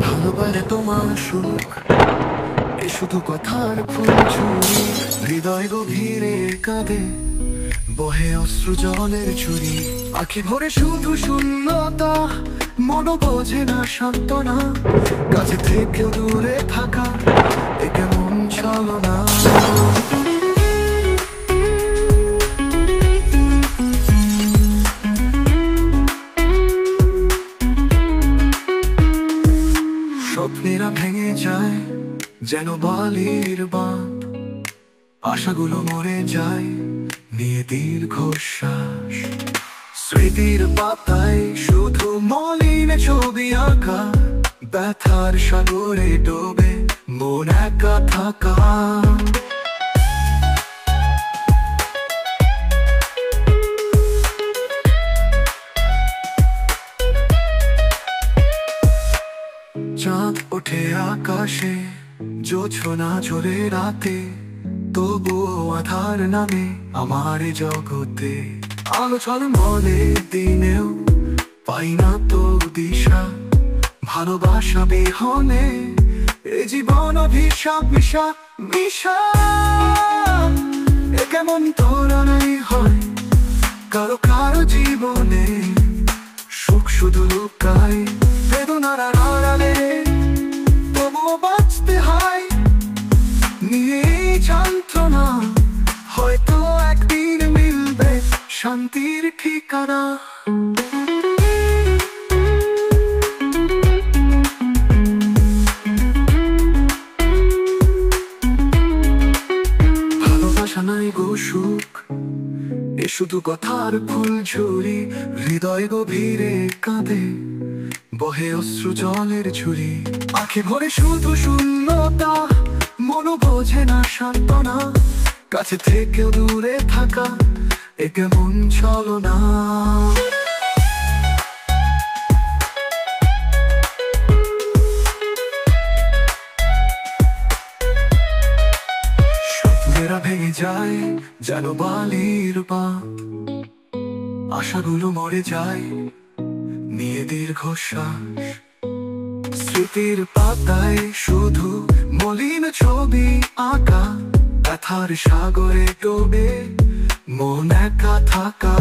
ভালোবাসে তোমার সুখ এ শুধু কথার ফুল চুরি, হৃদয় গভীরে কাঁদে বহে অশ্রু জলের ঝুরি। আখি ভরে শুধু শূন্যতা, মন বোঝে না সান্ত্বনা, কাছে থেকেও দূরে থাকা এ কেমন ছলনা। স্বপ্নেরা ভেঙে যায় যেন বালির বাঁধ, আশাগুলো মরে যায় নিয়ে দীর্ঘশ্বাস। স্মৃতির পাতায় শুধু মলিন ছবি আঁকা, ব্যথার সাগরে ডোবে মন একা থাকা। চাঁদ ওঠে আকাশে, জোছনা ঝরে রাতে, তবুও আধার নামে আমার এ জগতে। আলো ঝলমলে দিনেও পাই না তো দিশা, ভালোবাসা বিহনে এ জীবন অভিশাপ। মিশা মিশা এ কেমন তোরণাই হয় কারো কারো জীবনে, সুখ শুধু লুকায় বেদনার আড়ালে, তবুও বাঁচতে হয় নিয়ে যন্ত্রণা। হয়তো একদিন মিলবে শান্তির ঠিকানা। ভালোবাসা নাই গো সুখ এ শুধু কথার ফুল ঝুরি, হৃদয় গভীরে কাঁদে বহে অশ্রু জলের ঝুরি। আখি ভরে শুধু শূন্যতা, মন বোঝে না সান্ত্বনা, কাছে থেকেও দূরে থাকা এ কেমন ছলনা। স্বপ্নেরা ভেঙে যায় যেন বালির বাঁধ, আশাগুলো মরে যায় নিয়ে দীর্ঘশ্বাস। স্মৃতির পাতায় শুধু মলিন ছবি আঁকা, ব্যথার সাগরে ডোবে মন একা থাকা।